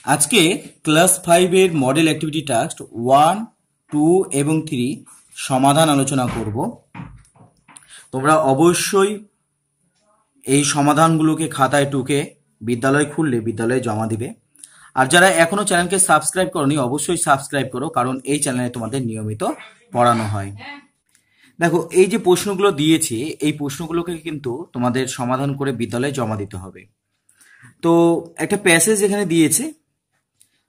আজকে ক্লাস 5 এর model activity task 1, 2 এবং 3 সমাধান আলোচনা করব। তোমরা অবশ্যই এই সমাধানগুলোকে খাতায় টুকে বিদ্যালয় খুললে বিদ্যালয়ে জমা দিবে। আর যারা এখনো চ্যানেলকে সাবস্ক্রাইব করনি অবশ্যই সাবস্ক্রাইব করো, কারণ এই চ্যানেলে তোমাদের নিয়মিত পড়ানো হয়। দেখো, এই যে প্রশ্নগুলো দিয়েছি এই প্রশ্নগুলোকে কিন্তু তোমাদের সমাধান করে বিদ্যালয়ে জমা দিতে হবে। তো একটা প্যাসেজ এখানে দিয়েছে,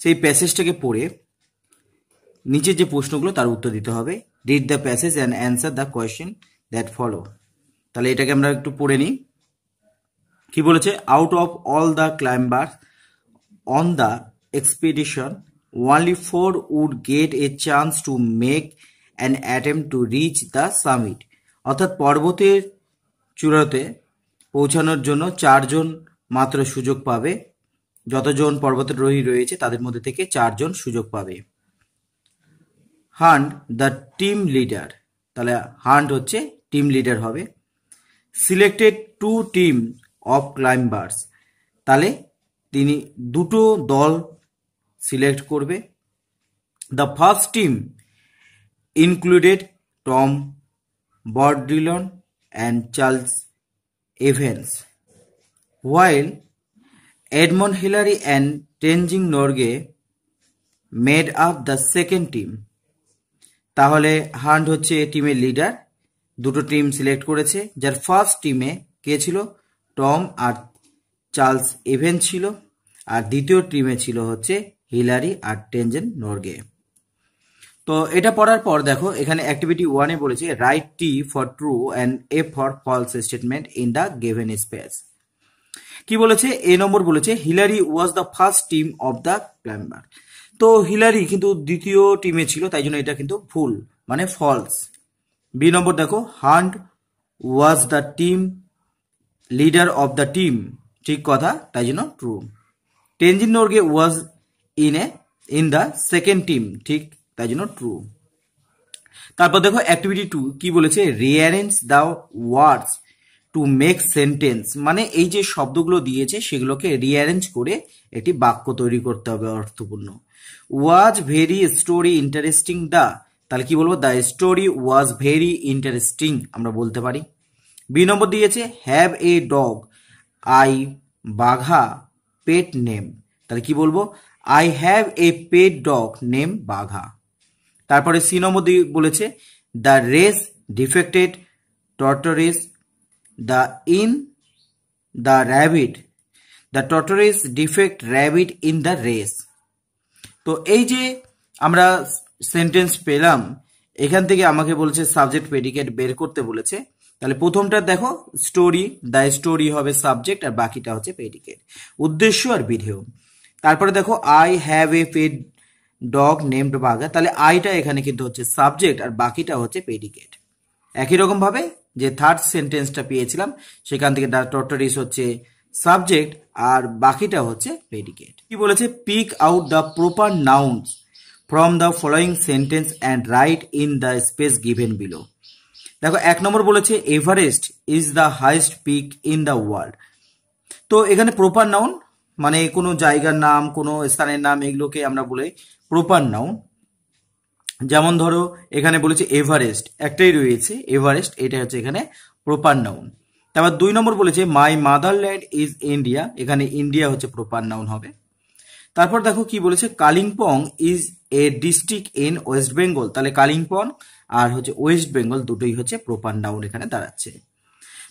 সেই প্যাসেজটাকে পড়ে নিচের যে প্রশ্নগুলো তার উত্তর দিতে হবে। Read the passage and answer the question that follow. তাহলে এটাকে আমরা একটু পড়ে নিই। কি বলেছে? Out of all the climbers on the expedition only 4 would get a chance to make an attempt to reach the summit. অর্থাৎ পর্বতের চূড়াতে পৌঁছানোর জন্য 4 জন মাত্র সুযোগ পাবে। যতজন পর্বতারোহী রয়েছে তাদের মধ্যে থেকে 4 জন সুযোগ পাবে। হান্ট দ্য টিম লিডার, তাহলে হান্ট হচ্ছে টিম লিডার হবে। সিলেক্টেড 2 টিম অফ ক্লাইম্বার্স, তাহলে তিনি দুটো দল সিলেক্ট করবে। The first team included Tom Bourdillon and Charles Evans, while Edmund Hillary and Tenzing Norgay made up the second team. তাহলে hunt হচ্ছে টিমের লিডার, দুটো টিম সিলেক্ট করেছে, যার ফার্স্ট টিমে কে ছিল? টম আর চার্লস এভেন্স ছিল, আর দ্বিতীয় টিমে ছিল হচ্ছে হিলারি আর টেনজেন নরগে। তো এটা পড়ার পর দেখো এখানে অ্যাক্টিভিটি 1-এ বলেছে write T for true and A for false statement in the given space. কি বলেছে? এ নম্বর বলেছে Hillary was the first team of the climber. তো হিলারি কিন্তু দ্বিতীয় টিমে ছিল, তাই জন্য এটা কিন্তু ভুল, মানে ফলস। বি নম্বর দেখো, hunt was the team leader of the team, ঠিক কথা, তাই জন্য true. Tenzin Norgay was in the second team, ঠিক, তাই জন্য ট্রু। তারপর দেখো অ্যাক্টিভিটি 2 কি বলেছে? Rearrange the words to make sentence, মানে এই যে শব্দগুলো দিয়েছে সেগুলোকে রিঅ্যারেঞ্জ করে একটি বাক্য তৈরি করতে হবে অর্থপূর্ণ। Was very story interesting the, তাহলে কি বলবো? The story was very interesting আমরা বলতে পারি। বি নম্বর দিয়েছে have a dog I Bagha pet name, তাহলে কি বলবো? I have a pet dog name Bagha. তারপরে সি নম্বর বলেছে the race defected tortoise the tortoise defect rabbit in the race। তো এই যে আমরা সেন্টেন্স পেলাম, এখান থেকে আমাকে বলেছে সাবজেক্ট প্রেডিকেট বের করতে বলেছে। তাহলে প্রথমটা দেখো স্টোরি, দ্য স্টোরি হবে সাবজেক্ট আর বাকিটা হচ্ছে প্রেডিকেট, উদ্দেশ্য আর বিধেয়। তারপরে দেখো I have a pet dog named Bagha, তাহলে আইটা এখানে কিন্তু হচ্ছে সাবজেক্ট আর বাকিটা হচ্ছে প্রেডিকেট। একই রকম ভাবে যে থার্ড সেন্টেন্সটা পেয়েছিলাম সেখান থেকে দ্য টর্টরিস হচ্ছে সাবজেক্ট আর বাকিটা হচ্ছে প্রেডিকেট। কি বলেছে? Pick out the proper nouns from the following sentence and write in the space given below. দেখো এক নম্বর বলেছে Everest is the highest peak in the world. তো এখানে প্রপার নাউন মানে কোনো জায়গার নাম, কোনো স্থানের নাম, এগুলোকে আমরা বলে প্রপার নাউন। যেমন ধরো এখানে বলেছে এভারেস্ট, একটাই রয়েছে এভারেস্ট, এটা হচ্ছে এখানে প্রপার নাউন। তারপর 2 নম্বর বলেছে মাই মাদারল্যান্ড ইজ ইন্ডিয়া, এখানে ইন্ডিয়া হচ্ছে প্রপার নাউন হবে। তারপর দেখো কি বলেছে Kalimpong is a district in West Bengal, তাহলে কালিম্পং আর হচ্ছে ওয়েস্ট বেঙ্গল দুটোই হচ্ছে প্রপার নাউন এখানে দাঁড়াচ্ছে।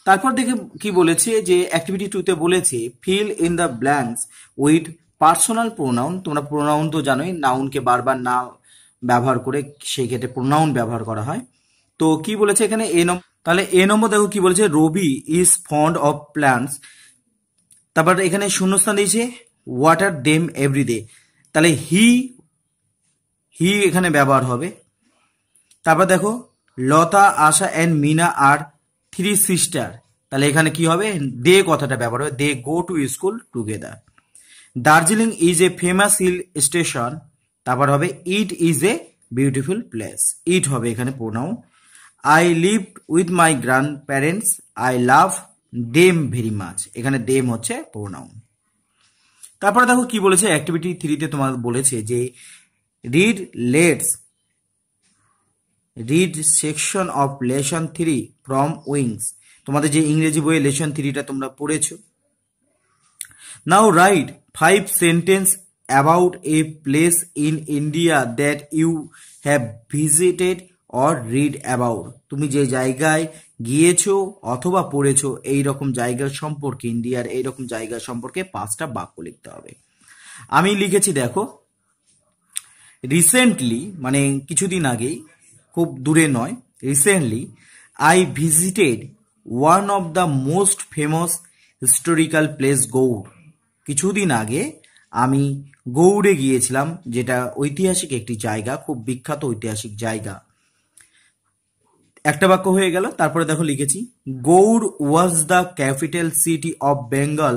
তারপর দেখে কি বলেছে যে অ্যাক্টিভিটি 2-তে বলেছে fill in the blanks with personal pronoun. তোমরা প্রোনাউন তো জানোই, নাউনকে বারবার না ব্যবহার করে সেই ক্ষেত্রে প্রোনাউন ব্যবহার করা হয়। তো কি বলেছে এখানে এ নম্বর, তাহলে এ নম্বর দেখো কি বলেছে রবি ইজ ফন্ড অফ প্ল্যান্টস। তারপর এখানে শূন্যস্থান দিয়েছে ওয়াটার দেম এভরিডে, তাহলে হি এখানে ব্যবহার হবে। তারপর দেখো লতা আশা অ্যান্ড মিনা আর 3 সিস্টার, তাহলে এখানে কি হবে? দে কথাটা ব্যবহার হবে, they go to school together. Darjeeling is a famous hill station, তারপর হবে it is a beautiful place, it হবে এখানে pronoun. I lived with my grandparents, I love them very much, এখানে দেম হচ্ছে প্রোনাউন। তারপরে দেখো কি বলেছে, অ্যাক্টিভিটি 3-তে তোমার বলেছে যে read read section of lesson 3 from wings. তোমাদের যে ইংরেজি বইয়ে লেসন 3টা তোমরা পড়েছো। Now write 5 sentence about a place in India that you have visited or read about. তুমি যে জায়গায় গিয়েছো অথবা পড়েছো এই রকম জায়গার সম্পর্কে, ইন্ডিয়ার এই রকম জায়গা সম্পর্কে 5টা বাক্য লিখতে হবে। আমি লিখেছি দেখো, রিসেন্টলি মানে কিছুদিন আগেই, খুব দূরে নয়, recently I visited one of the most famous historical place Gaur. কিছুদিন আগে আমি গৌড়ে গিয়েছিলাম, যেটা ঐতিহাসিক একটি জায়গা, খুব বিখ্যাত ঐতিহাসিক জায়গা। একটা বাক্য হয়ে গেল। তারপরে দেখো লিখেছি, Gaur was the capital city of Bengal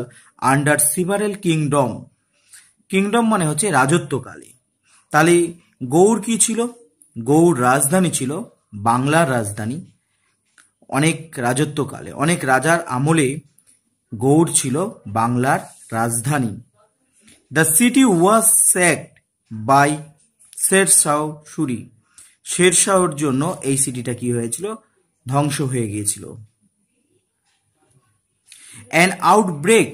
under several kingdom. Kingdom মানে হচ্ছে রাজত্বকালে। তাহলে গৌড় কি ছিল? গৌড় রাজধানী ছিল, বাংলার রাজধানী। অনেক রাজত্বকালে, অনেক রাজার আমলে গৌড় ছিল বাংলার রাজধানী। The city was sacked by Sher Shah Suri. শেরশাহর জন্য এই সিটিটা কি হয়েছিল? ধ্বংস হয়ে গিয়েছিল। An outbreak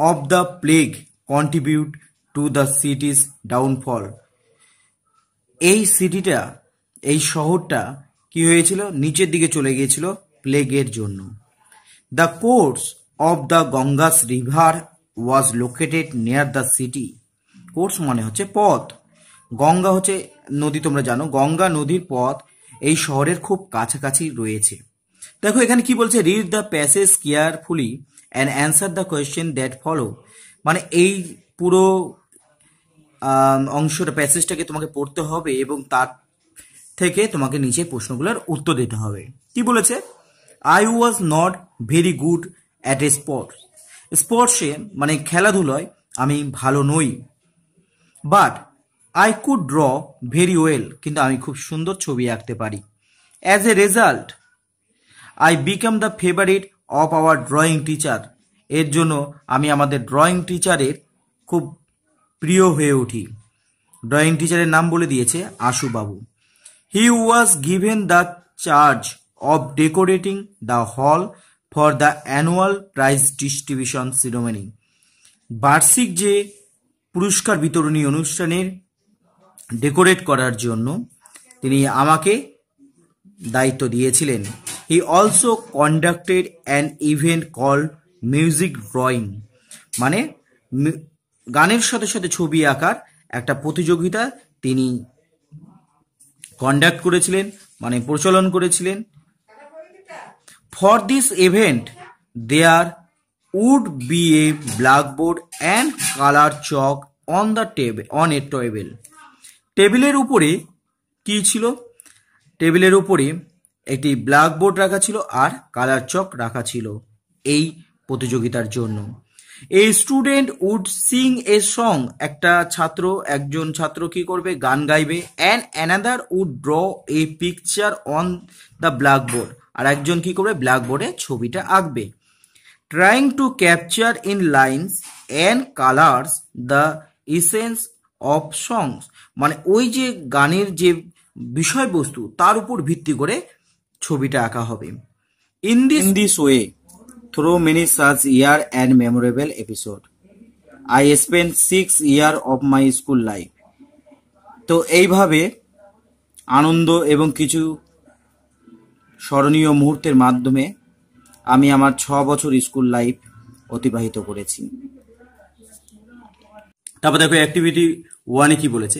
of the plague contribute to the city's downfall. এই সিটিটা, এই শহরটা কি হয়েছিল? নিচের দিকে চলে গিয়েছিল প্লেগের জন্য। The course of the Ganges river was located near the city. Course মানে হচ্ছে পথ, গঙ্গা হচ্ছে নদী, তোমরা জানো গঙ্গা নদীর পথ এই শহরের খুব কাছাকাছি রয়েছে। দেখো এখানে কি বলছে, read the passage carefully and answer the question that follow. মানে এই পুরো অংশটা, প্যাসেজটাকে তোমাকে পড়তে হবে এবং তার থেকে তোমাকে নিচে প্রশ্নগুলোর উত্তর দিতে হবে। কি বলেছে? I was not very good at a sports. স্পোর্টসে মানে খেলাধুলায় আমি ভালো নই। But I could draw very well, কিন্তু আমি খুব সুন্দর ছবি আঁকতে পারি। As a result I became the favourite of our drawing teacher. এর জন্য আমি আমাদের ড্রয়িং টিচারের খুব প্রিয় হয়ে উঠি। ড্রয়িং টিচারের নাম বলে দিয়েছে Ashubabu. He was given the charge of decorating the hall for the annual prize distribution ceremony. বার্ষিক যে পুরস্কার বিতরণী অনুষ্ঠানের ডেকোরেট করার জন্য তিনি আমাকে দায়িত্ব দিয়েছিলেন। He also conducted an event called music drawing. মানে গানের সাথে সাথে ছবি আঁকার একটা প্রতিযোগিতা তিনি কন্ডাক্ট করেছিলেন, মানে প্রচলন করেছিলেন। For this event there would be a blackboard and colour chalk on the table, on a table. টেবিলের উপরে কি ছিল? টেবিলের উপরে একটি ব্ল্যাকবোর্ড রাখা ছিল আর কালার চক রাখা ছিল এই প্রতিযোগিতার জন্য। A student would sing a song. একজন ছাত্র কি করবে? গান গাইবে। And another would draw a picture on the blackboard. আর একজন কি করবে? ব্ল্যাকবোর্ডে ছবিটা আঁকবে। Trying to capture in lines and colours the essence of songs. মানে ওই যে গানের যে বিষয়বস্তু তার উপর ভিত্তি করে ছবিটা আঁকা হবে। In this way through many such year and memorable episode I spent 6 years of my school life. তো এইভাবে আনন্দ এবং কিছু স্মরণীয় মুহূর্তের মাধ্যমে আমি আমার 6 বছর স্কুল লাইফ অতিবাহিত করেছি। তারপর দেখো অ্যাক্টিভিটি 1-এ কি বলেছে,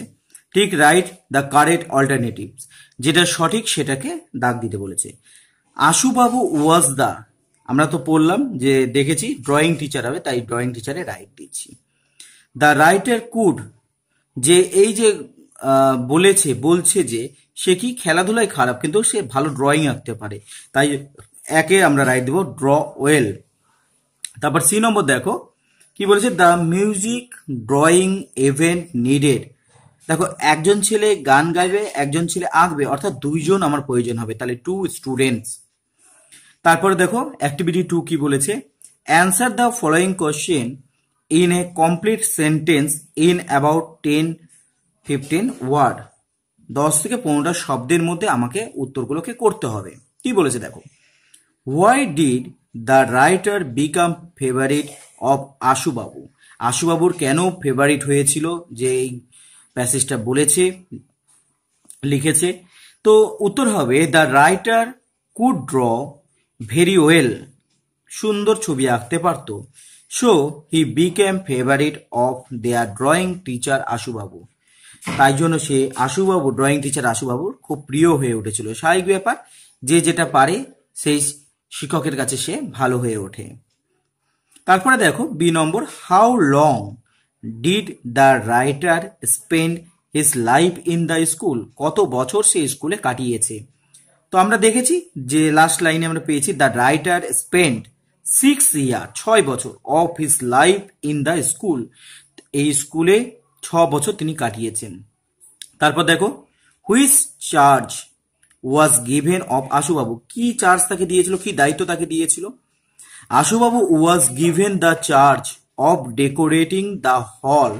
ঠিক রাইট দ্য কারেক্ট অল্টারনেটিভস। যেটা সঠিক সেটাকে দাগ দিতে বলেছে। আশুবাবু ওয়াজ দ্য, আমরা তো পড়লাম যে দেখেছি ড্রয়িং টিচার হবে, তাই ড্রয়িং টিচারে রাইট দিচ্ছি। দ্য রাইটার কুড, যে এই যে বলছে যে সে কি খেলাধুলায় খারাপ কিন্তু সে ভালো ড্রয়িং আঁকতে পারে, তাই একে আমরা রাইট দেবো ড্র ওয়েল। তারপর সি নম্বর দেখো কি বলেছে, the music drawing event needed. দেখো একজন ছেলে গান গাইবে, একজন ছেলে আঁকবে, অর্থাৎ দুইজন আমার প্রয়োজন হবে, তাহলে 2 স্টুডেন্টস। তারপরে দেখো অ্যাক্টিভিটি 2 কি বলেছে, answer the following question in a complete sentence in about 10-15 word. 10 থেকে 15টা শব্দের মধ্যে আমাকে উত্তরগুলোকে করতে হবে। কি বলেছে দেখো, why did the writer become favourite of Ashubabu? আশুবাবুর কেন ফেভারিট হয়েছিল, যে এই প্যাসেজটা বলেছে, লিখেছে। তো উত্তর হবে the writer could draw very well, সুন্দর ছবি আঁকতে পারত। So he became favourite of their drawing teacher Ashubabu. তাই জন্য সে আশুবাবু, ড্রয়িং টিচার আশুবাবুর খুব প্রিয় হয়ে উঠেছিল। স্বাভাবিক ব্যাপার, যে যেটা পারে সেই শিক্ষকের কাছে সে ভালো হয়ে ওঠে। তারপরে দেখো বি নম্বর, how long did the writer spend his life in the school? কত বছর সে স্কুলে কাটিয়েছে। তো আমরা দেখেছি যে লাস্ট লাইনে আমরা পেয়েছি দ্য রাইটার স্পেন্ড 6 ইয়ার, 6 বছর, of his life in the school, এই স্কুলে 6 বছর তিনি কাটিয়েছেন। তারপর দেখো, which charge was given of Ashubabu? কি চার্জ তাকে দিয়েছিল, কি দায়িত্ব তাকে দিয়েছিল? Ashubabu was given the charge of decorating the hall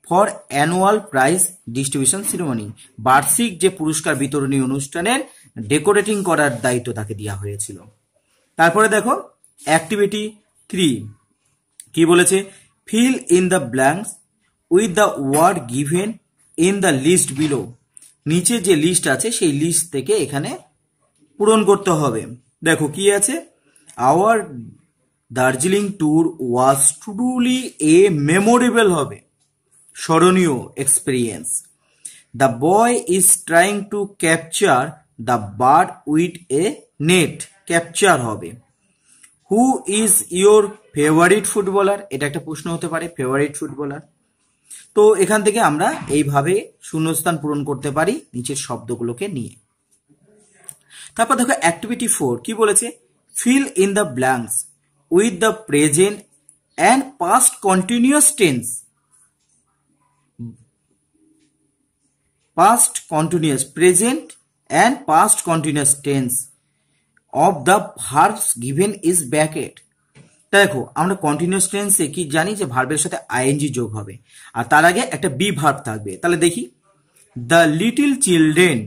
for annual prize distribution ceremony. বার্ষিক যে পুরস্কার বিতরণী অনুষ্ঠানের ডেকোরেটিং করার দায়িত্ব তাকে দেওয়া হয়েছিল। তারপরে দেখো অ্যাক্টিভিটি 3 কি বলেছে, fill in the blanks with the word given in the list below. নিচে যে লিস্ট আছে সেই লিস্ট থেকে এখানে পূরণ করতে হবে। দেখো কি আছে, our Darjeeling tour was truly a memorable, হবে স্মরণীয় experience. The boy is trying to capture the bird with a net, capture হবে। Who is your favourite footballer? এটা একটা প্রশ্ন হতে পারে, ফেভারিট ফুটবলার। তো এখান থেকে আমরা এইভাবে শূন্যস্থান পূরণ করতে পারি নিচের শব্দগুলোকে নিয়ে। তারপর দেখো অ্যাক্টিভিটি 4 কি বলেছে, fill in the blanks with the present and past continuous tense. Past continuous, present and past continuous tense of the verbs given is bracket. দেখো আমরা কন্টিনিউয়াস টেন্সে কি জানি, যে ভার্বের সাথে আইএনজি যোগ হবে আর তার আগে একটা বি ভার্ব থাকবে। তাহলে দেখি, the little children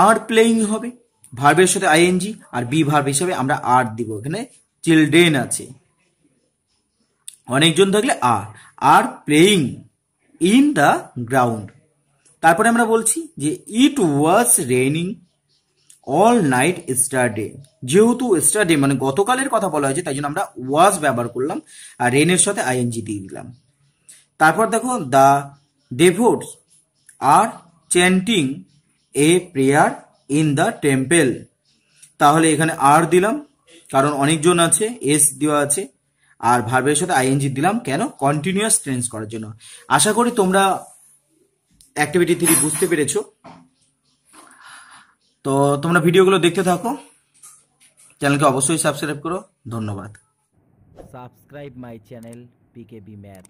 are playing হবে, ভার্বের সাথে আইএনজি আর বি ভার্ব হিসেবে আমরা আর দিব। এখানে চিলড্রেন আছে, অনেকজন থাকলে আর প্লেইং ইন দ্য গ্রাউন্ড। তারপরে আমরা বলছি যে it was raining all night Saturday. যেহেতু স্টারডে মানে গতকালের কথা বলা হয়েছে, তাই জন্য আমরা ওয়াজ ব্যবহার করলাম আর রেনের সাথে আইএনজি দিয়ে দিলাম। তারপর দেখো the devotees are chanting a prayer in the temple. তাহলে এখানে আর দিলাম কারণ অনেকজন আছে, এস দেওয়া আছে, আর ভার্বের সাথে আইএনজি দিলাম কেন, কন্টিনিউয়াস টেন্স করার জন্য। আশা করি তোমরা অ্যাক্টিভিটি 3 বুঝতে পেরেছো। তো তোমরা ভিডিওগুলো দেখতে থাকো, চ্যানেলকে অবশ্যই সাবস্ক্রাইব করো। ধন্যবাদ। Subscribe my channel PKB Math.